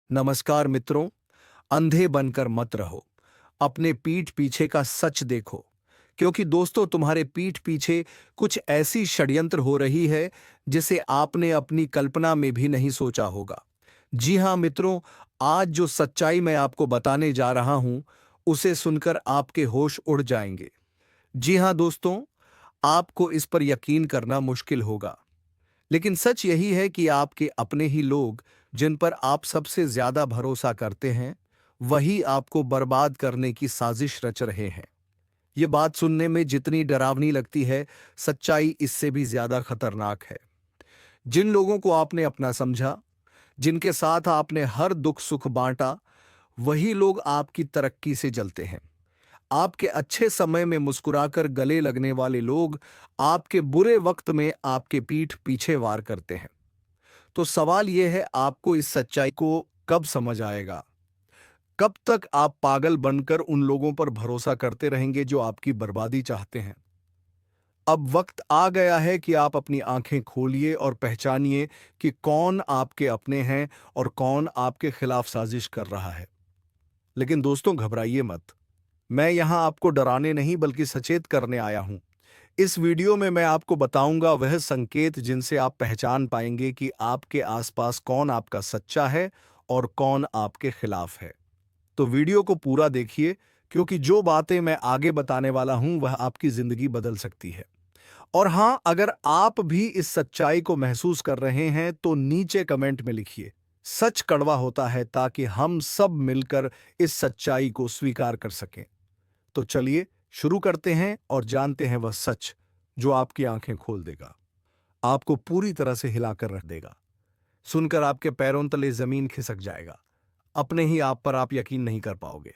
नमस्कार मित्रों। अंधे बनकर मत रहो। अपने पीठ पीछे का सच देखो, क्योंकि दोस्तों तुम्हारे पीठ पीछे कुछ ऐसी षड्यंत्र हो रही है जिसे आपने अपनी कल्पना में भी नहीं सोचा होगा। जी हां मित्रों, आज जो सच्चाई मैं आपको बताने जा रहा हूं, उसे सुनकर आपके होश उड़ जाएंगे। जी हां दोस्तों, आपको इस पर यकीन करना मुश्किल होगा, लेकिन सच यही है कि आपके अपने ही लोग, जिन पर आप सबसे ज्यादा भरोसा करते हैं, वही आपको बर्बाद करने की साजिश रच रहे हैं। ये बात सुनने में जितनी डरावनी लगती है, सच्चाई इससे भी ज्यादा खतरनाक है। जिन लोगों को आपने अपना समझा, जिनके साथ आपने हर दुख सुख बांटा, वही लोग आपकी तरक्की से जलते हैं। आपके अच्छे समय में मुस्कुराकर गले लगने वाले लोग आपके बुरे वक्त में आपके पीठ पीछे वार करते हैं। तो सवाल यह है, आपको इस सच्चाई को कब समझ आएगा? कब तक आप पागल बनकर उन लोगों पर भरोसा करते रहेंगे जो आपकी बर्बादी चाहते हैं? अब वक्त आ गया है कि आप अपनी आंखें खोलिए और पहचानिए कि कौन आपके अपने हैं और कौन आपके खिलाफ साजिश कर रहा है। लेकिन दोस्तों, घबराइए मत। मैं यहां आपको डराने नहीं बल्कि सचेत करने आया हूं। इस वीडियो में मैं आपको बताऊंगा वह संकेत जिनसे आप पहचान पाएंगे कि आपके आसपास कौन आपका सच्चा है और कौन आपके खिलाफ है। तो वीडियो को पूरा देखिए, क्योंकि जो बातें मैं आगे बताने वाला हूं वह आपकी जिंदगी बदल सकती है। और हां, अगर आप भी इस सच्चाई को महसूस कर रहे हैं तो नीचे कमेंट में लिखिए, सच कड़वा होता है, ताकि हम सब मिलकर इस सच्चाई को स्वीकार कर सकें। तो चलिए शुरू करते हैं और जानते हैं वह सच जो आपकी आंखें खोल देगा, आपको पूरी तरह से हिलाकर रख देगा। सुनकर आपके पैरों तले जमीन खिसक जाएगा। अपने ही आप पर आप यकीन नहीं कर पाओगे।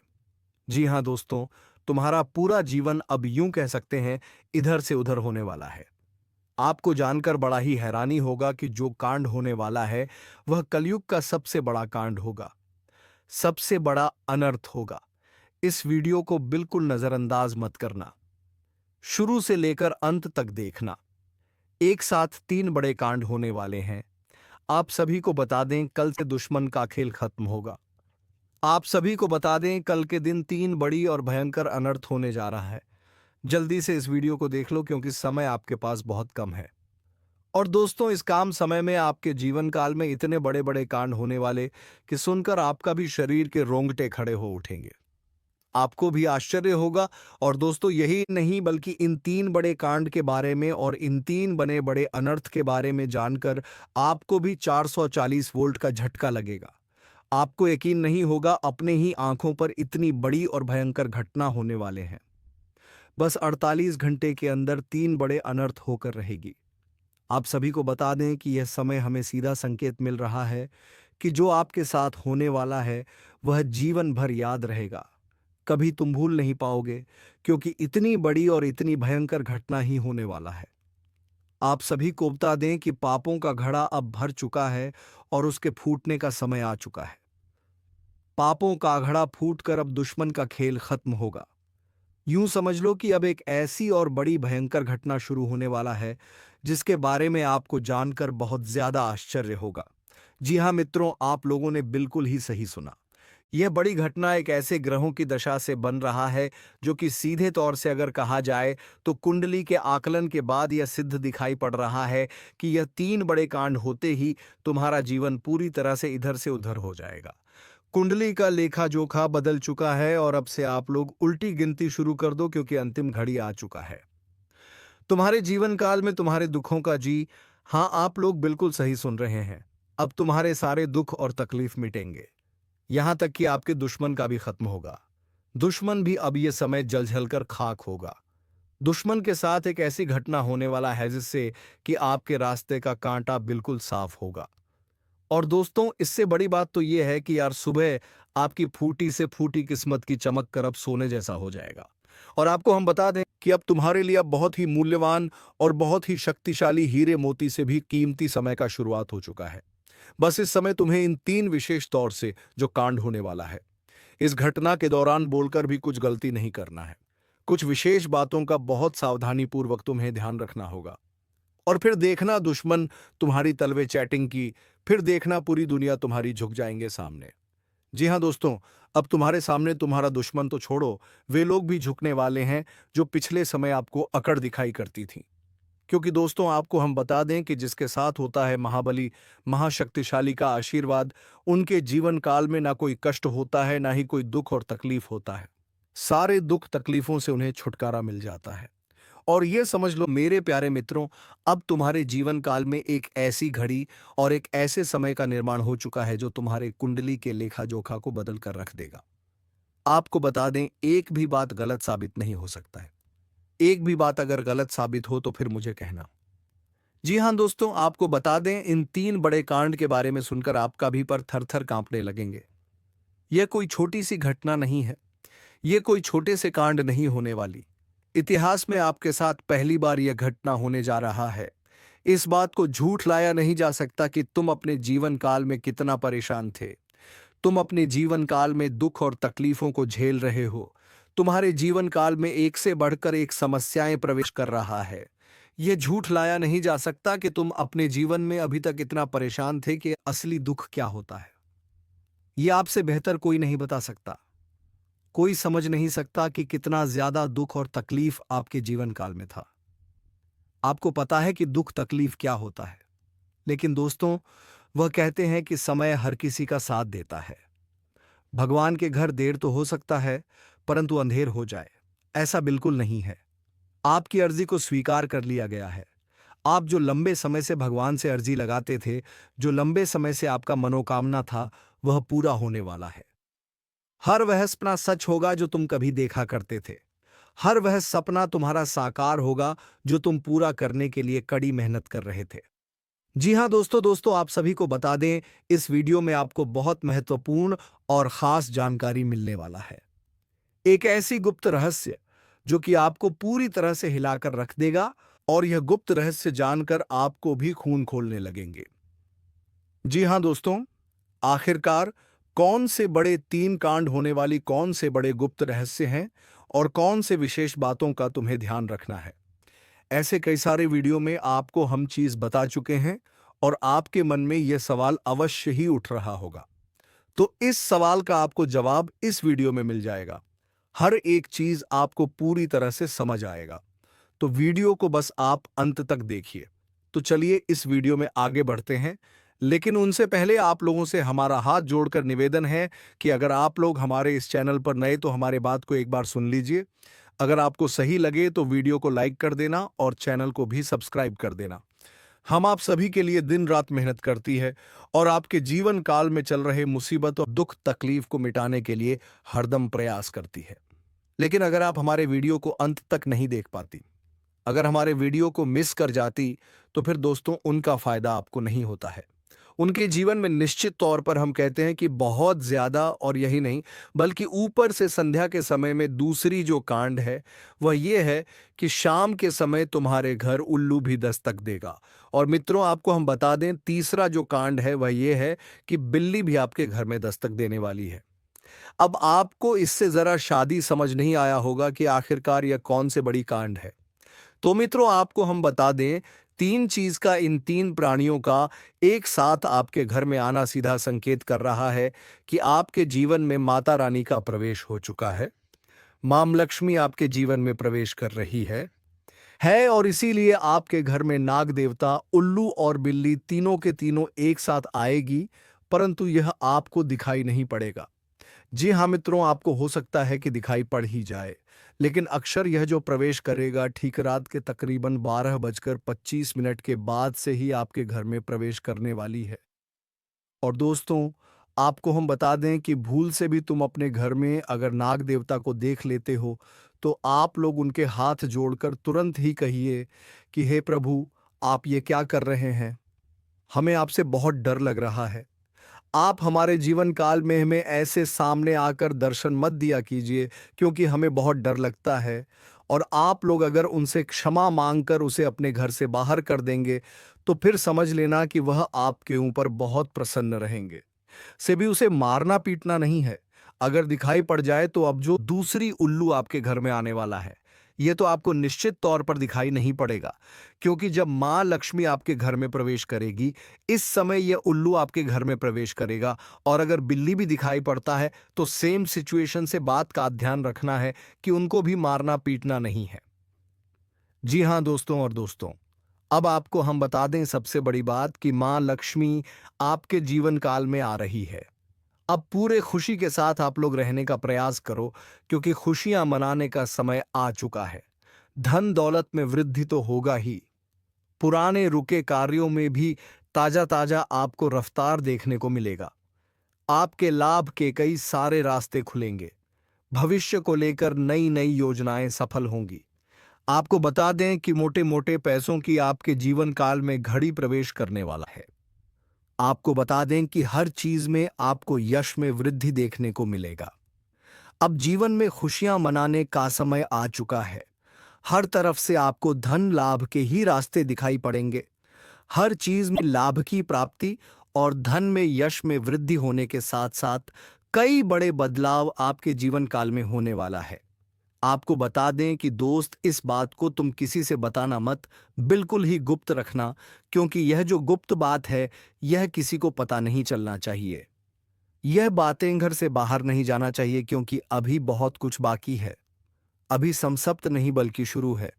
जी हां दोस्तों, तुम्हारा पूरा जीवन अब यूं कह सकते हैं इधर से उधर होने वाला है। आपको जानकर बड़ा ही हैरानी होगा कि जो कांड होने वाला है वह कलयुग का सबसे बड़ा कांड होगा, सबसे बड़ा अनर्थ होगा। इस वीडियो को बिल्कुल नजरअंदाज मत करना, शुरू से लेकर अंत तक देखना। एक साथ तीन बड़े कांड होने वाले हैं। आप सभी को बता दें, कल से दुश्मन का खेल खत्म होगा। आप सभी को बता दें, कल के दिन तीन बड़ी और भयंकर अनर्थ होने जा रहा है। जल्दी से इस वीडियो को देख लो, क्योंकि समय आपके पास बहुत कम है। और दोस्तों, इस काम समय में आपके जीवन काल में इतने बड़े बड़े कांड होने वाले कि सुनकर आपका भी शरीर के रोंगटे खड़े हो उठेंगे। आपको भी आश्चर्य होगा। और दोस्तों, यही नहीं बल्कि इन तीन बड़े कांड के बारे में और इन तीन बने बड़े अनर्थ के बारे में जानकर आपको भी 440 वोल्ट का झटका लगेगा। आपको यकीन नहीं होगा, अपने ही आंखों पर इतनी बड़ी और भयंकर घटना होने वाले हैं। बस 48 घंटे के अंदर तीन बड़े अनर्थ होकर रहेगी। आप सभी को बता दें कि यह समय हमें सीधा संकेत मिल रहा है कि जो आपके साथ होने वाला है वह जीवन भर याद रहेगा। कभी तुम भूल नहीं पाओगे, क्योंकि इतनी बड़ी और इतनी भयंकर घटना ही होने वाला है। आप सभी को बता दें कि पापों का घड़ा अब भर चुका है और उसके फूटने का समय आ चुका है। पापों का घड़ा फूटकर अब दुश्मन का खेल खत्म होगा। यूं समझ लो कि अब एक ऐसी और बड़ी भयंकर घटना शुरू होने वाला है जिसके बारे में आपको जानकर बहुत ज्यादा आश्चर्य होगा। जी हां मित्रों, आप लोगों ने बिल्कुल ही सही सुना। यह बड़ी घटना एक ऐसे ग्रहों की दशा से बन रहा है जो कि सीधे तौर से अगर कहा जाए तो कुंडली के आकलन के बाद यह सिद्ध दिखाई पड़ रहा है कि यह तीन बड़े कांड होते ही तुम्हारा जीवन पूरी तरह से इधर से उधर हो जाएगा। कुंडली का लेखा जोखा बदल चुका है और अब से आप लोग उल्टी गिनती शुरू कर दो, क्योंकि अंतिम घड़ी आ चुका है। तुम्हारे जीवन काल में तुम्हारे दुखों का जी हां, आप लोग बिल्कुल सही सुन रहे हैं। अब तुम्हारे सारे दुख और तकलीफ मिटेंगे, यहां तक कि आपके दुश्मन का भी खत्म होगा। दुश्मन भी अब यह समय जल जल कर खाक होगा। दुश्मन के साथ एक ऐसी घटना होने वाला है जिससे कि आपके रास्ते का कांटा बिल्कुल साफ होगा। और दोस्तों, इससे बड़ी बात तो यह है कि यार, सुबह आपकी फूटी से फूटी किस्मत की चमक कर अब सोने जैसा हो जाएगा। और आपको हम बता दें कि अब तुम्हारे लिए अब बहुत ही मूल्यवान और बहुत ही शक्तिशाली हीरे मोती से भी कीमती समय का शुरुआत हो चुका है। बस इस समय तुम्हें इन तीन विशेष तौर से जो कांड होने वाला है, इस घटना के दौरान बोलकर भी कुछ गलती नहीं करना है। कुछ विशेष बातों का बहुत सावधानी पूर्वक तुम्हें ध्यान रखना होगा। और फिर देखना दुश्मन तुम्हारी तलवे चैटिंग की, फिर देखना पूरी दुनिया तुम्हारी झुक जाएंगे सामने। जी हाँ दोस्तों, अब तुम्हारे सामने तुम्हारा दुश्मन तो छोड़ो, वे लोग भी झुकने वाले हैं जो पिछले समय आपको अकड़ दिखाई करती थी। क्योंकि दोस्तों आपको हम बता दें कि जिसके साथ होता है महाबली, महाशक्तिशाली का आशीर्वाद, उनके जीवन काल में ना कोई कष्ट होता है, ना ही कोई दुख और तकलीफ होता है। सारे दुख तकलीफों से उन्हें छुटकारा मिल जाता है। और ये समझ लो मेरे प्यारे मित्रों, अब तुम्हारे जीवन काल में एक ऐसी घड़ी और एक ऐसे समय का निर्माण हो चुका है जो तुम्हारे कुंडली के लेखा जोखा को बदल कर रख देगा। आपको बता दें, एक भी बात गलत साबित नहीं हो सकता है। एक भी बात अगर गलत साबित हो तो फिर मुझे कहना। जी हाँ दोस्तों, आपको बता दें, इन 3 बड़े कांड के बारे में सुनकर आपका भी पर थर-थर कांपने लगेंगे। यह कोई छोटी सी घटना नहीं है। ये कोई छोटे से कांड नहीं होने वाली। इतिहास में आपके साथ पहली बार यह घटना होने जा रहा है। इस बात को झूठ लाया नहीं जा सकता कि तुम अपने जीवन काल में कितना परेशान थे। तुम अपने जीवन काल में दुख और तकलीफों को झेल रहे हो। तुम्हारे जीवन काल में एक से बढ़कर एक समस्याएं प्रवेश कर रहा है। यह झूठ लाया नहीं जा सकता कि तुम अपने जीवन में अभी तक इतना परेशान थे कि असली दुख क्या होता है। यह आपसे बेहतर कोई नहीं बता सकता। कोई समझ नहीं सकता कि कितना ज्यादा दुख और तकलीफ आपके जीवन काल में था। आपको पता है कि दुख तकलीफ क्या होता है, लेकिन दोस्तों, वह कहते हैं कि समय हर किसी का साथ देता है। भगवान के घर देर तो हो सकता है, परंतु अंधेर हो जाए, ऐसा बिल्कुल नहीं है। आपकी अर्जी को स्वीकार कर लिया गया है। आप जो लंबे समय से भगवान से अर्जी लगाते थे, जो लंबे समय से आपका मनोकामना था, वह पूरा होने वाला है। हर वह सपना सच होगा जो तुम कभी देखा करते थे। हर वह सपना तुम्हारा साकार होगा जो तुम पूरा करने के लिए कड़ी मेहनत कर रहे थे। जी हाँ दोस्तों, आप सभी को बता दें, इस वीडियो में आपको बहुत महत्वपूर्ण और खास जानकारी मिलने वाला है। एक ऐसी गुप्त रहस्य जो कि आपको पूरी तरह से हिलाकर रख देगा, और यह गुप्त रहस्य जानकर आपको भी खून खोलने लगेंगे। जी हाँ दोस्तों, आखिरकार कौन से बड़े 3 कांड होने वाली कौन से बड़े गुप्त रहस्य हैं और कौन से विशेष बातों का तुम्हें ध्यान रखना है। ऐसे कई सारे वीडियो में आपको हम चीज बता चुके हैं, और आपके मन में यह सवाल अवश्य ही उठ रहा होगा। तो इस सवाल का आपको जवाब इस वीडियो में मिल जाएगा। हर एक चीज आपको पूरी तरह से समझ आएगा। तो वीडियो को बस आप अंत तक देखिए। तो चलिए इस वीडियो में आगे बढ़ते हैं, लेकिन उनसे पहले आप लोगों से हमारा हाथ जोड़कर निवेदन है कि अगर आप लोग हमारे इस चैनल पर नए तो हमारे बात को एक बार सुन लीजिए। अगर आपको सही लगे तो वीडियो को लाइक कर देना और चैनल को भी सब्सक्राइब कर देना। हम आप सभी के लिए दिन रात मेहनत करती है, और आपके जीवन काल में चल रहे मुसीबत और दुख तकलीफ को मिटाने के लिए हरदम प्रयास करती है। लेकिन अगर आप हमारे वीडियो को अंत तक नहीं देख पाती, अगर हमारे वीडियो को मिस कर जाती, तो फिर दोस्तों उनका फायदा आपको नहीं होता है। उनके जीवन में निश्चित तौर पर हम कहते हैं कि बहुत ज्यादा, और यही नहीं बल्कि ऊपर से संध्या के समय में दूसरी जो कांड है वह ये है कि शाम के समय तुम्हारे घर उल्लू भी दस्तक देगा। और मित्रों आपको हम बता दें, तीसरा जो कांड है वह ये है कि बिल्ली भी आपके घर में दस्तक देने वाली है। अब आपको इससे जरा शादी समझ नहीं आया होगा कि आखिरकार यह कौन से बड़ी कांड है। तो मित्रों आपको हम बता दें, 3 चीज का, इन 3 प्राणियों का एक साथ आपके घर में आना सीधा संकेत कर रहा है कि आपके जीवन में माता रानी का प्रवेश हो चुका है। मां लक्ष्मी आपके जीवन में प्रवेश कर रही है, और इसीलिए आपके घर में नाग देवता, उल्लू और बिल्ली तीनों के तीनों एक साथ आएगी, परंतु यह आपको दिखाई नहीं पड़ेगा। जी हाँ मित्रों, आपको हो सकता है कि दिखाई पड़ ही जाए, लेकिन अक्सर यह जो प्रवेश करेगा ठीक रात के तकरीबन 12:25 के बाद से ही आपके घर में प्रवेश करने वाली है। और दोस्तों आपको हम बता दें कि भूल से भी तुम अपने घर में अगर नाग देवता को देख लेते हो, तो आप लोग उनके हाथ जोड़कर तुरंत ही कहिए कि हे प्रभु, आप ये क्या कर रहे हैं? हमें आपसे बहुत डर लग रहा है। आप हमारे जीवन काल में हमें ऐसे सामने आकर दर्शन मत दिया कीजिए, क्योंकि हमें बहुत डर लगता है। और आप लोग अगर उनसे क्षमा मांगकर उसे अपने घर से बाहर कर देंगे, तो फिर समझ लेना कि वह आपके ऊपर बहुत प्रसन्न रहेंगे। से भी उसे मारना पीटना नहीं है। अगर दिखाई पड़ जाए तो अब जो दूसरी उल्लू आपके घर में आने वाला है, ये तो आपको निश्चित तौर पर दिखाई नहीं पड़ेगा, क्योंकि जब माँ लक्ष्मी आपके घर में प्रवेश करेगी, इस समय यह उल्लू आपके घर में प्रवेश करेगा। और अगर बिल्ली भी दिखाई पड़ता है तो सेम सिचुएशन से बात का ध्यान रखना है कि उनको भी मारना पीटना नहीं है। जी हाँ दोस्तों और दोस्तों, अब आपको हम बता दें सबसे बड़ी बात कि माँ लक्ष्मी आपके जीवन काल में आ रही है। अब पूरे खुशी के साथ आप लोग रहने का प्रयास करो, क्योंकि खुशियां मनाने का समय आ चुका है। धन दौलत में वृद्धि तो होगा ही, पुराने रुके कार्यों में भी ताजा ताजा आपको रफ्तार देखने को मिलेगा। आपके लाभ के कई सारे रास्ते खुलेंगे। भविष्य को लेकर नई नई योजनाएं सफल होंगी। आपको बता दें कि मोटे मोटे पैसों की आपके जीवन काल में घड़ी प्रवेश करने वाला है। आपको बता दें कि हर चीज में आपको यश में वृद्धि देखने को मिलेगा। अब जीवन में खुशियां मनाने का समय आ चुका है। हर तरफ से आपको धन लाभ के ही रास्ते दिखाई पड़ेंगे। हर चीज में लाभ की प्राप्ति और धन में यश में वृद्धि होने के साथ साथ कई बड़े बदलाव आपके जीवन काल में होने वाला है। आपको बता दें कि दोस्त, इस बात को तुम किसी से बताना मत, बिल्कुल ही गुप्त रखना, क्योंकि यह जो गुप्त बात है यह किसी को पता नहीं चलना चाहिए। यह बातें घर से बाहर नहीं जाना चाहिए, क्योंकि अभी बहुत कुछ बाकी है। अभी समसप्त नहीं बल्कि शुरू है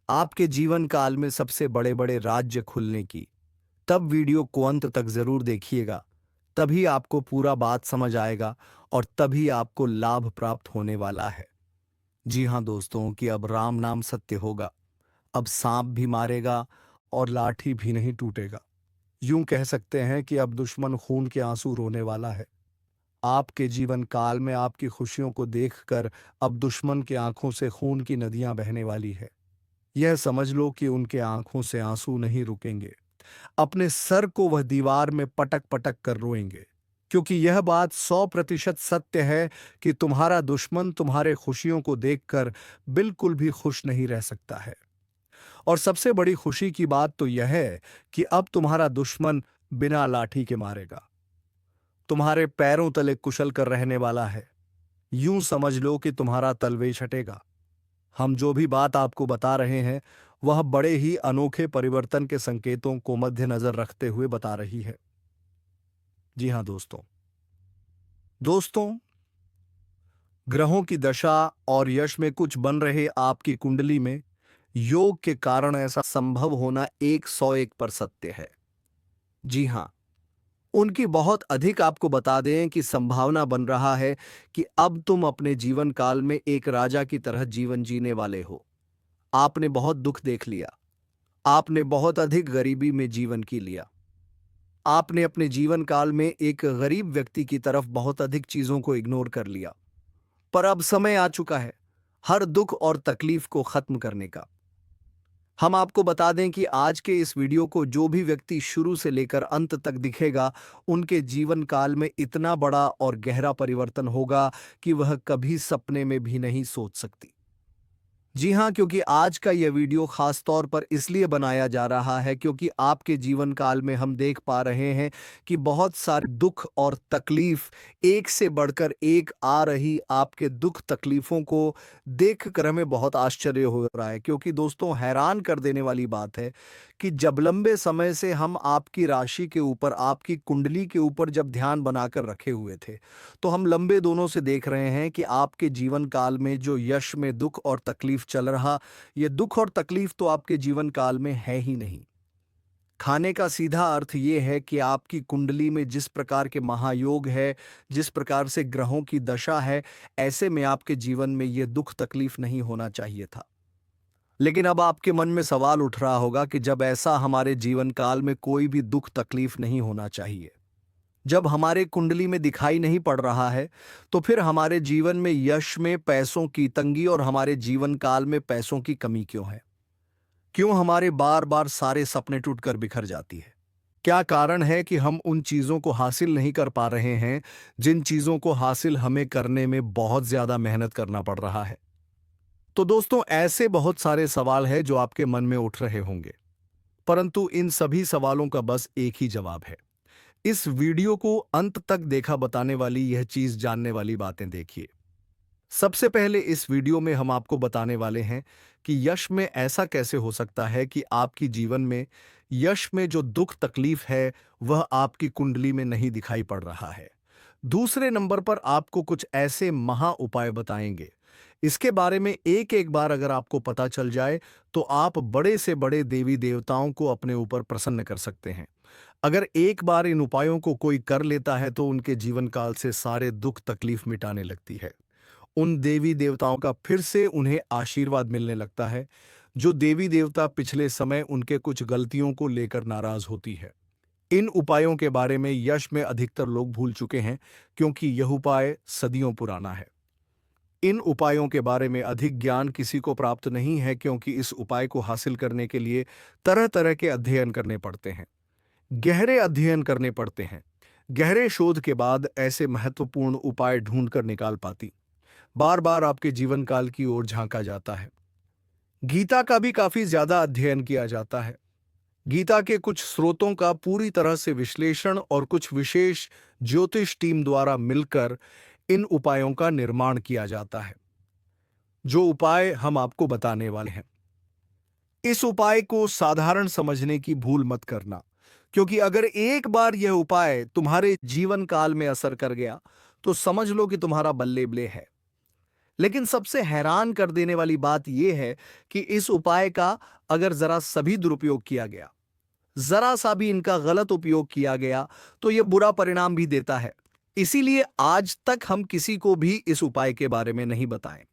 आपके जीवन काल में सबसे बड़े बड़े राज्य खुलने की। तब वीडियो को अंत तक जरूर देखिएगा, तभी आपको पूरा बात समझ आएगा और तभी आपको लाभ प्राप्त होने वाला है। जी हाँ दोस्तों, कि अब राम नाम सत्य होगा। अब सांप भी मारेगा और लाठी भी नहीं टूटेगा। यूं कह सकते हैं कि अब दुश्मन खून के आंसू रोने वाला है। आपके जीवन काल में आपकी खुशियों को देखकर अब दुश्मन के आंखों से खून की नदियां बहने वाली है। यह समझ लो कि उनके आंखों से आंसू नहीं रुकेंगे। अपने सर को वह दीवार में पटक पटक कर रोएंगे, क्योंकि यह बात 100% सत्य है कि तुम्हारा दुश्मन तुम्हारे खुशियों को देखकर बिल्कुल भी खुश नहीं रह सकता है। और सबसे बड़ी खुशी की बात तो यह है कि अब तुम्हारा दुश्मन बिना लाठी के मारेगा, तुम्हारे पैरों तले कुशल कर रहने वाला है। यूं समझ लो कि तुम्हारा तलवेश हटेगा। हम जो भी बात आपको बता रहे हैं वह बड़े ही अनोखे परिवर्तन के संकेतों को मद्देनजर रखते हुए बता रही है। जी हाँ दोस्तों, ग्रहों की दशा और यश में कुछ बन रहे आपकी कुंडली में योग के कारण ऐसा संभव होना 101 पर सत्य है। जी हाँ, उनकी बहुत अधिक आपको बता दें कि संभावना बन रहा है कि अब तुम अपने जीवन काल में एक राजा की तरह जीवन जीने वाले हो। आपने बहुत दुख देख लिया, आपने बहुत अधिक गरीबी में जीवन की लिया, आपने अपने जीवन काल में एक गरीब व्यक्ति की तरफ बहुत अधिक चीजों को इग्नोर कर लिया। पर अब समय आ चुका है हर दुख और तकलीफ को खत्म करने का। हम आपको बता दें कि आज के इस वीडियो को जो भी व्यक्ति शुरू से लेकर अंत तक दिखेगा, उनके जीवन काल में इतना बड़ा और गहरा परिवर्तन होगा कि वह कभी सपने में भी नहीं सोच सकती। जी हाँ, क्योंकि आज का यह वीडियो खास तौर पर इसलिए बनाया जा रहा है क्योंकि आपके जीवन काल में हम देख पा रहे हैं कि बहुत सारे दुख और तकलीफ एक से बढ़कर एक आ रही। आपके दुख तकलीफों को देखकर हमें बहुत आश्चर्य हो रहा है, क्योंकि दोस्तों हैरान कर देने वाली बात है कि जब लंबे समय से हम आपकी राशि के ऊपर, आपकी कुंडली के ऊपर जब ध्यान बनाकर रखे हुए थे, तो हम लंबे दोनों से देख रहे हैं कि आपके जीवन काल में जो यश में दुख और तकलीफ चल रहा, ये दुख और तकलीफ तो आपके जीवन काल में है ही नहीं। खाने का सीधा अर्थ ये है कि आपकी कुंडली में जिस प्रकार के महायोग है, जिस प्रकार से ग्रहों की दशा है, ऐसे में आपके जीवन में ये दुख तकलीफ नहीं होना चाहिए था। लेकिन अब आपके मन में सवाल उठ रहा होगा कि जब ऐसा हमारे जीवन काल में कोई भी दुख तकलीफ नहीं होना चाहिए, जब हमारे कुंडली में दिखाई नहीं पड़ रहा है, तो फिर हमारे जीवन में यश में पैसों की तंगी और हमारे जीवन काल में पैसों की कमी क्यों है? क्यों हमारे बार बार सारे सपने टूटकर बिखर जाती है? क्या कारण है कि हम उन चीजों को हासिल नहीं कर पा रहे हैं जिन चीजों को हासिल हमें करने में बहुत ज्यादा मेहनत करना पड़ रहा है? तो दोस्तों, ऐसे बहुत सारे सवाल हैं जो आपके मन में उठ रहे होंगे, परंतु इन सभी सवालों का बस एक ही जवाब है। इस वीडियो को अंत तक देखा बताने वाली यह चीज जानने वाली बातें देखिए। सबसे पहले इस वीडियो में हम आपको बताने वाले हैं कि यश में ऐसा कैसे हो सकता है कि आपकी जीवन में यश में जो दुख तकलीफ है वह आपकी कुंडली में नहीं दिखाई पड़ रहा है। दूसरे नंबर पर आपको कुछ ऐसे महा उपाय बताएंगे। इसके बारे में एक एक बार अगर आपको पता चल जाए तो आप बड़े से बड़े देवी देवताओं को अपने ऊपर प्रसन्न कर सकते हैं। अगर एक बार इन उपायों को कोई कर लेता है तो उनके जीवन काल से सारे दुख तकलीफ मिटाने लगती है। उन देवी देवताओं का फिर से उन्हें आशीर्वाद मिलने लगता है। जो देवी देवता पिछले समय उनके कुछ गलतियों को लेकर नाराज होती है। इन उपायों के बारे में यश में अधिकतर लोग भूल चुके हैं क्योंकि यह उपाय सदियों पुराना है। इन उपायों के बारे में अधिक ज्ञान किसी को प्राप्त नहीं है क्योंकि इस उपाय को हासिल करने के लिए तरह तरह के अध्ययन करने पड़ते हैं, गहरे अध्ययन करने पड़ते हैं। गहरे शोध के बाद ऐसे महत्वपूर्ण उपाय ढूंढ कर निकाल पाती बार बार आपके जीवन काल की ओर झांका जाता है। गीता का भी काफी ज्यादा अध्ययन किया जाता है। गीता के कुछ स्रोतों का पूरी तरह से विश्लेषण और कुछ विशेष ज्योतिष टीम द्वारा मिलकर इन उपायों का निर्माण किया जाता है। जो उपाय हम आपको बताने वाले हैं, इस उपाय को साधारण समझने की भूल मत करना, क्योंकि अगर एक बार यह उपाय तुम्हारे जीवन काल में असर कर गया तो समझ लो कि तुम्हारा बल्ले बल्ले है। लेकिन सबसे हैरान कर देने वाली बात यह है कि इस उपाय का अगर जरा सभी दुरुपयोग किया गया, जरा सा भी इनका गलत उपयोग किया गया तो यह बुरा परिणाम भी देता है। इसीलिए आज तक हम किसी को भी इस उपाय के बारे में नहीं बताएं।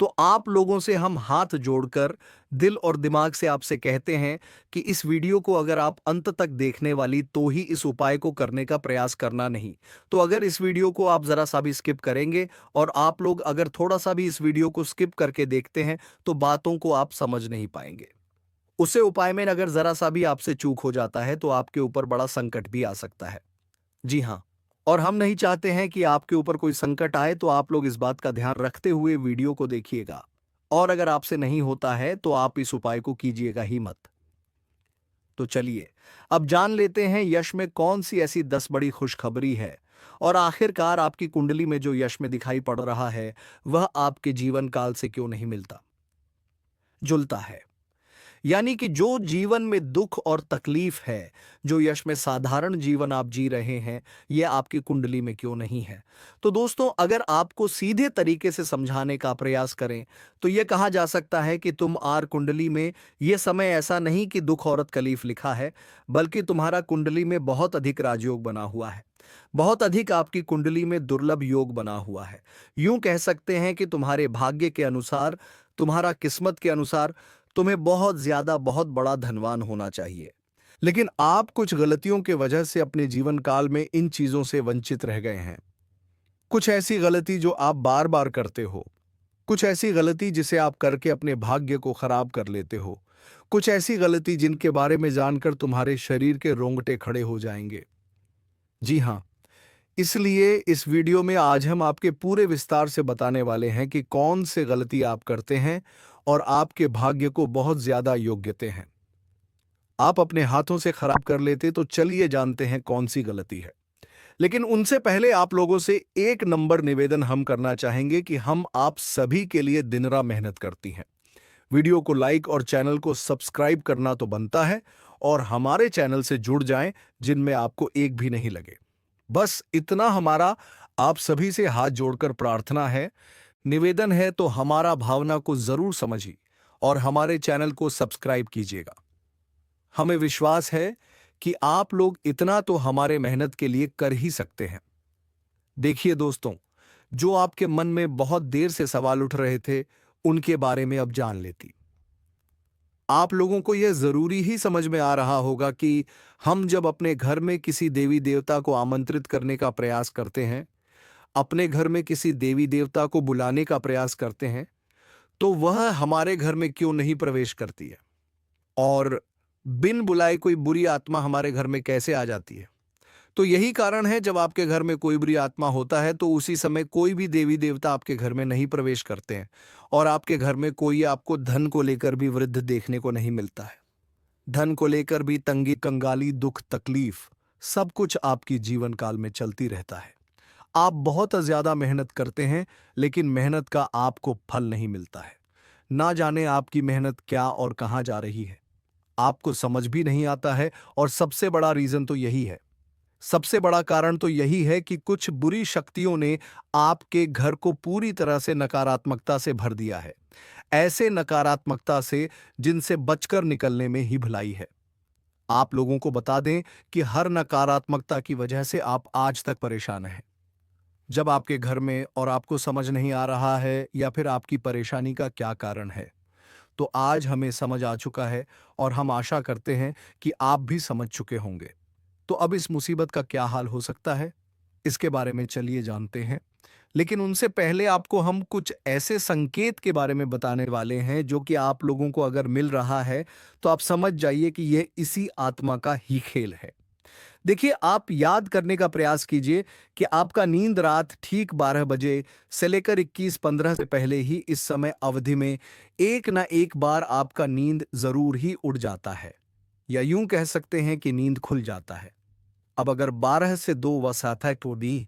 तो आप लोगों से हम हाथ जोड़कर दिल और दिमाग से आपसे कहते हैं कि इस वीडियो को अगर आप अंत तक देखने वाली तो ही इस उपाय को करने का प्रयास करना नहीं। तो अगर इस वीडियो को आप जरा सा भी स्किप करेंगे और आप लोग अगर थोड़ा सा भी इस वीडियो को स्किप करके देखते हैं तो बातों को आप समझ नहीं पाएंगे। उसे उपाय में अगर जरा सा भी आपसे चूक हो जाता है तो आपके ऊपर बड़ा संकट भी आ सकता है। जी हाँ, और हम नहीं चाहते हैं कि आपके ऊपर कोई संकट आए, तो आप लोग इस बात का ध्यान रखते हुए वीडियो को देखिएगा। और अगर आपसे नहीं होता है तो आप इस उपाय को कीजिएगा ही मत। तो चलिए अब जान लेते हैं यश में कौन सी ऐसी 10 बड़ी खुशखबरी है और आखिरकार आपकी कुंडली में जो यश में दिखाई पड़ रहा है वह आपके जीवन काल से क्यों नहीं मिलता जुलता है। यानी कि जो जीवन में दुख और तकलीफ है, जो यश में साधारण जीवन आप जी रहे हैं, यह आपकी कुंडली में क्यों नहीं है। तो दोस्तों, अगर आपको सीधे तरीके से समझाने का प्रयास करें तो यह कहा जा सकता है कि तुम आर कुंडली में यह समय ऐसा नहीं कि दुख और तकलीफ लिखा है, बल्कि तुम्हारा कुंडली में बहुत अधिक राजयोग बना हुआ है। बहुत अधिक आपकी कुंडली में दुर्लभ योग बना हुआ है। यूं कह सकते हैं कि तुम्हारे भाग्य के अनुसार, तुम्हारा किस्मत के अनुसार तुम्हें बहुत ज्यादा बहुत बड़ा धनवान होना चाहिए। लेकिन आप कुछ गलतियों के वजह से अपने जीवन काल में इन चीजों से वंचित रह गए हैं। कुछ ऐसी गलती जो आप बार बार करते हो, कुछ ऐसी गलती जिसे आप करके अपने भाग्य को खराब कर लेते हो, कुछ ऐसी गलती जिनके बारे में जानकर तुम्हारे शरीर के रोंगटे खड़े हो जाएंगे। जी हाँ, इसलिए इस वीडियो में आज हम आपके पूरे विस्तार से बताने वाले हैं कि कौन से गलती आप करते हैं और आपके भाग्य को बहुत ज्यादा योग्यते हैं आप अपने हाथों से खराब कर लेते। तो चलिए जानते हैं कौन सी गलती है। लेकिन उनसे पहले आप लोगों से एक नंबर निवेदन हम करना चाहेंगे कि हम आप सभी के लिए दिन रात मेहनत करती हैं। वीडियो को लाइक और चैनल को सब्सक्राइब करना तो बनता है और हमारे चैनल से जुड़ जाएं जिनमें आपको एक भी नहीं लगे। बस इतना हमारा आप सभी से हाथ जोड़कर प्रार्थना है, निवेदन है। तो हमारा भावना को जरूर समझिए और हमारे चैनल को सब्सक्राइब कीजिएगा। हमें विश्वास है कि आप लोग इतना तो हमारे मेहनत के लिए कर ही सकते हैं। देखिए दोस्तों, जो आपके मन में बहुत देर से सवाल उठ रहे थे उनके बारे में अब जान लेती। आप लोगों को यह जरूरी ही समझ में आ रहा होगा कि हम जब अपने घर में किसी देवी देवता को आमंत्रित करने का प्रयास करते हैं, अपने घर में किसी देवी देवता को बुलाने का प्रयास करते हैं, तो वह हमारे घर में क्यों नहीं प्रवेश करती है और बिन बुलाए कोई बुरी आत्मा हमारे घर में कैसे आ जाती है। तो यही कारण है, जब आपके घर में कोई बुरी आत्मा होता है तो उसी समय कोई भी देवी देवता आपके घर में नहीं प्रवेश करते हैं और आपके घर में कोई आपको धन को लेकर भी वृद्ध देखने को नहीं मिलता है। धन को लेकर भी तंगी कंगाली दुख तकलीफ सब कुछ आपकी जीवन काल में चलती रहता है। आप बहुत ज़्यादा मेहनत करते हैं, लेकिन मेहनत का आपको फल नहीं मिलता है। ना जाने आपकी मेहनत क्या और कहाँ जा रही है। आपको समझ भी नहीं आता है और सबसे बड़ा रीज़न तो यही है। सबसे बड़ा कारण तो यही है कि कुछ बुरी शक्तियों ने आपके घर को पूरी तरह से नकारात्मकता से भर दिया है। ऐसे नकारात्मकता से जिनसे बचकर निकलने में ही भलाई है। आप लोगों को बता दें कि हर नकारात्मकता की वजह से आप आज तक परेशान हैं। जब आपके घर में और आपको समझ नहीं आ रहा है या फिर आपकी परेशानी का क्या कारण है, तो आज हमें समझ आ चुका है और हम आशा करते हैं कि आप भी समझ चुके होंगे। तो अब इस मुसीबत का क्या हाल हो सकता है, इसके बारे में चलिए जानते हैं। लेकिन उनसे पहले आपको हम कुछ ऐसे संकेत के बारे में बताने वाले हैं जो कि आप लोगों को अगर मिल रहा है तो आप समझ जाइए कि यह इसी आत्मा का ही खेल है। देखिए, आप याद करने का प्रयास कीजिए कि आपका नींद रात ठीक 12 बजे से लेकर 21:15 से पहले ही इस समय अवधि में एक ना एक बार आपका नींद जरूर ही उड़ जाता है, या यूं कह सकते हैं कि नींद खुल जाता है। अब अगर 12 से 2 वसाता तो दी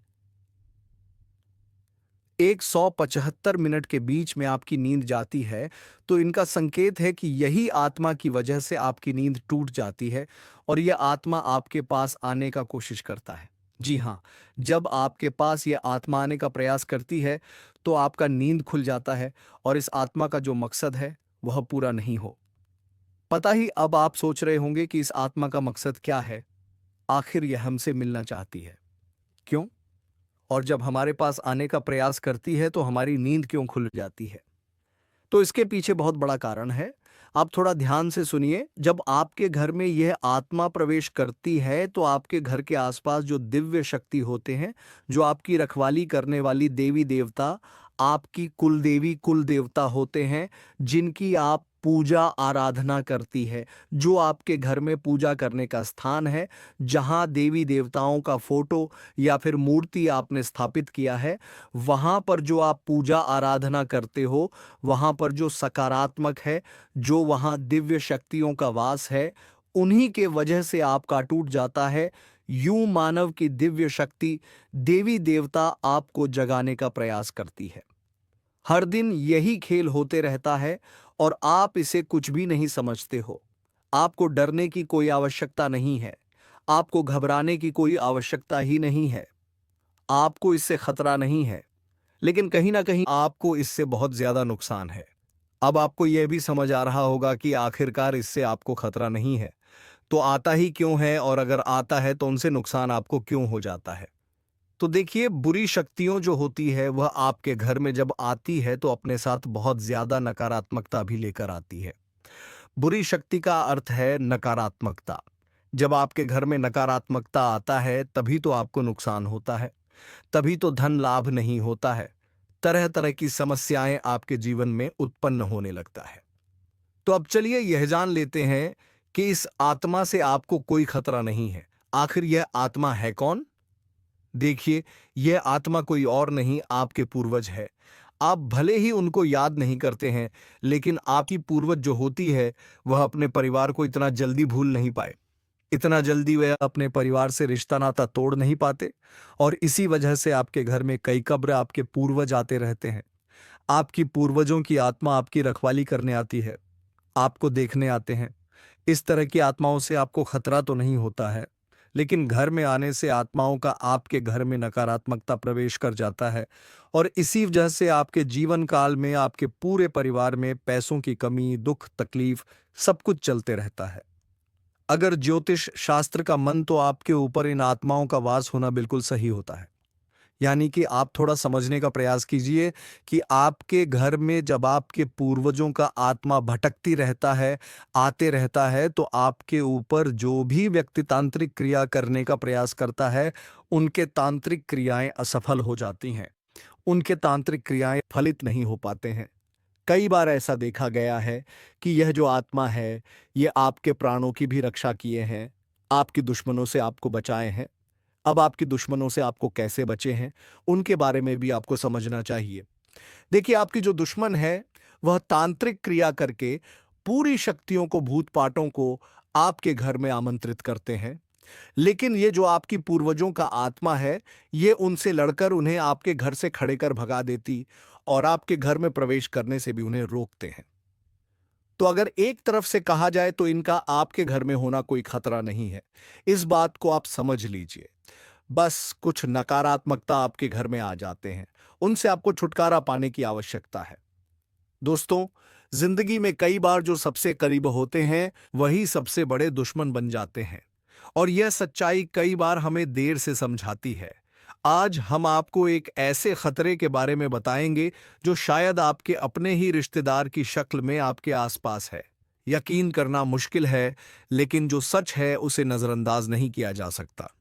175 मिनट के बीच में आपकी नींद जाती है, तो इनका संकेत है कि यही आत्मा की वजह से आपकी नींद टूट जाती है और यह आत्मा आपके पास आने का कोशिश करता है। जी हाँ, जब आपके पास यह आत्मा आने का प्रयास करती है, तो आपका नींद खुल जाता है और इस आत्मा का जो मकसद है, वह पूरा नहीं हो। पता ही अब आप सोच रहे होंगे कि इस आत्मा का मकसद क्या है? आखिर यह हमसे मिलना चाहती है। क्यों? और जब हमारे पास आने का प्रयास करती है तो हमारी नींद क्यों खुल जाती है? तो इसके पीछे बहुत बड़ा कारण है। आप थोड़ा ध्यान से सुनिए। जब आपके घर में यह आत्मा प्रवेश करती है तो आपके घर के आसपास जो दिव्य शक्ति होते हैं, जो आपकी रखवाली करने वाली देवी देवता, आपकी कुलदेवी कुल देवता होते हैं, जिनकी आप पूजा आराधना करती है, जो आपके घर में पूजा करने का स्थान है, जहां देवी देवताओं का फोटो या फिर मूर्ति आपने स्थापित किया है, वहां पर जो आप पूजा आराधना करते हो, वहां पर जो सकारात्मक है, जो वहां दिव्य शक्तियों का वास है, उन्हीं के वजह से आपका टूट जाता है। यूं मानव की दिव्य शक्ति, देवी देवता आपको जगाने का प्रयास करती है। हर दिन यही खेल होते रहता है और आप इसे कुछ भी नहीं समझते हो। आपको डरने की कोई आवश्यकता नहीं है। आपको घबराने की कोई आवश्यकता ही नहीं है। आपको इससे खतरा नहीं है, लेकिन कहीं ना कहीं आपको इससे बहुत ज्यादा नुकसान है। अब आपको यह भी समझ आ रहा होगा कि आखिरकार इससे आपको खतरा नहीं है, तो आता ही क्यों है, और अगर आता है तो उनसे नुकसान आपको क्यों हो जाता है। तो देखिए, बुरी शक्तियों जो होती है वह आपके घर में जब आती है तो अपने साथ बहुत ज्यादा नकारात्मकता भी लेकर आती है। बुरी शक्ति का अर्थ है नकारात्मकता। जब आपके घर में नकारात्मकता आता है तभी तो आपको नुकसान होता है, तभी तो धन लाभ नहीं होता है, तरह तरह की समस्याएं आपके जीवन में उत्पन्न होने लगता है। तो अब चलिए यह जान लेते हैं कि इस आत्मा से आपको कोई खतरा नहीं है। आखिर यह आत्मा है कौन? देखिए, यह आत्मा कोई और नहीं, आपके पूर्वज है। आप भले ही उनको याद नहीं करते हैं, लेकिन आपकी पूर्वज जो होती है वह अपने परिवार को इतना जल्दी भूल नहीं पाए। इतना जल्दी वे अपने परिवार से रिश्ता नाता तोड़ नहीं पाते, और इसी वजह से आपके घर में कई कब्र आपके पूर्वज आते रहते हैं। आपकी पूर्वजों की आत्मा आपकी रखवाली करने आती है, आपको देखने आते हैं। इस तरह की आत्माओं से आपको खतरा तो नहीं होता है, लेकिन घर में आने से आत्माओं का आपके घर में नकारात्मकता प्रवेश कर जाता है, और इसी वजह से आपके जीवन काल में आपके पूरे परिवार में पैसों की कमी, दुख, तकलीफ सब कुछ चलते रहता है। अगर ज्योतिष शास्त्र का मन, तो आपके ऊपर इन आत्माओं का वास होना बिल्कुल सही होता है। यानी कि आप थोड़ा समझने का प्रयास कीजिए कि आपके घर में जब आपके पूर्वजों का आत्मा भटकती रहता है, आते रहता है, तो आपके ऊपर जो भी व्यक्ति तांत्रिक क्रिया करने का प्रयास करता है, उनके तांत्रिक क्रियाएं असफल हो जाती हैं। उनके तांत्रिक क्रियाएं फलित नहीं हो पाते हैं। कई बार ऐसा देखा गया है कि यह जो आत्मा है, ये आपके प्राणों की भी रक्षा किए हैं, आपके दुश्मनों से आपको बचाए हैं। अब आपके दुश्मनों से आपको कैसे बचे हैं, उनके बारे में भी आपको समझना चाहिए। देखिए, आपकी जो दुश्मन है, वह तांत्रिक क्रिया करके पूरी शक्तियों को, भूत पाटों को आपके घर में आमंत्रित करते हैं। लेकिन ये जो आपकी पूर्वजों का आत्मा है, ये उनसे लड़कर उन्हें आपके घर से खड़े कर भगा देती और आपके घर में प्रवेश करने से भी उन्हें रोकते हैं। तो अगर एक तरफ से कहा जाए तो इनका आपके घर में होना कोई खतरा नहीं है। इस बात को आप समझ लीजिए। बस कुछ नकारात्मकता आपके घर में आ जाते हैं। उनसे आपको छुटकारा पाने की आवश्यकता है। दोस्तों, जिंदगी में कई बार जो सबसे करीब होते हैं, वही सबसे बड़े दुश्मन बन जाते हैं। और यह सच्चाई कई बार हमें देर से समझाती है। आज हम आपको एक ऐसे खतरे के बारे में बताएंगे जो शायद आपके अपने ही रिश्तेदार की शक्ल में आपके आसपास है। यकीन करना मुश्किल है, लेकिन जो सच है उसे नजरअंदाज नहीं किया जा सकता।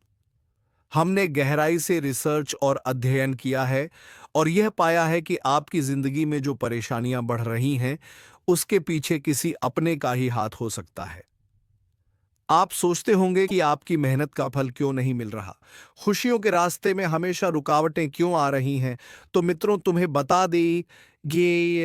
हमने गहराई से रिसर्च और अध्ययन किया है और यह पाया है कि आपकी जिंदगी में जो परेशानियां बढ़ रही हैं, उसके पीछे किसी अपने का ही हाथ हो सकता है। आप सोचते होंगे कि आपकी मेहनत का फल क्यों नहीं मिल रहा, खुशियों के रास्ते में हमेशा रुकावटें क्यों आ रही हैं। तो मित्रों, तुम्हें बता दें कि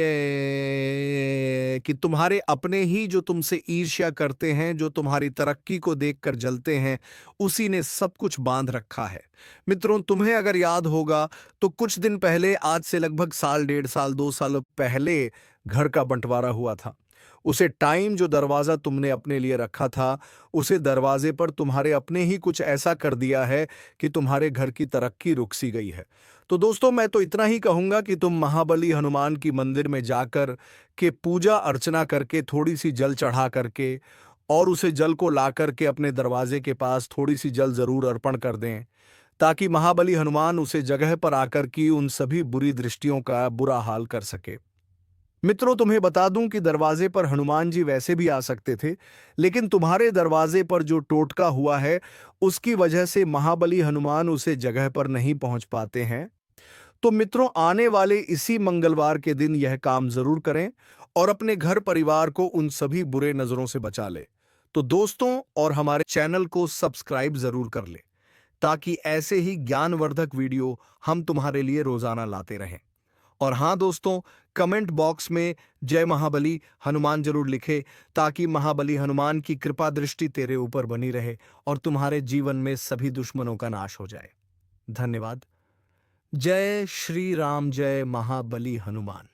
तुम्हारे अपने ही जो तुमसे ईर्ष्या करते हैं, जो तुम्हारी तरक्की को देखकर जलते हैं, उसी ने सब कुछ बांध रखा है। मित्रों, तुम्हें अगर याद होगा तो कुछ दिन पहले, आज से लगभग साल, 1.5 साल, 2 साल पहले घर का बंटवारा हुआ था। उसे टाइम जो दरवाज़ा तुमने अपने लिए रखा था, उसे दरवाजे पर तुम्हारे अपने ही कुछ ऐसा कर दिया है कि तुम्हारे घर की तरक्की रुक सी गई है। तो दोस्तों, मैं तो इतना ही कहूँगा कि तुम महाबली हनुमान की मंदिर में जाकर के पूजा अर्चना करके, थोड़ी सी जल चढ़ा करके और उसे जल को ला करके अपने दरवाजे के पास थोड़ी सी जल ज़रूर अर्पण कर दें, ताकि महाबली हनुमान उसे जगह पर आकर की उन सभी बुरी दृष्टियों का बुरा हाल कर सके। मित्रों, तुम्हें बता दूं कि दरवाजे पर हनुमान जी वैसे भी आ सकते थे, लेकिन तुम्हारे दरवाजे पर जो टोटका हुआ है, उसकी वजह से महाबली हनुमान उसे जगह पर नहीं पहुंच पाते हैं। तो मित्रों, आने वाले इसी मंगलवार के दिन यह काम जरूर करें और अपने घर परिवार को उन सभी बुरे नजरों से बचा ले। तो दोस्तों, और हमारे चैनल को सब्सक्राइब जरूर कर ले, ताकि ऐसे ही ज्ञानवर्धक वीडियो हम तुम्हारे लिए रोजाना लाते रहें। और हाँ दोस्तों, कमेंट बॉक्स में जय महाबली हनुमान जरूर लिखे, ताकि महाबली हनुमान की कृपा दृष्टि तेरे ऊपर बनी रहे और तुम्हारे जीवन में सभी दुश्मनों का नाश हो जाए। धन्यवाद। जय श्री राम, जय महाबली हनुमान।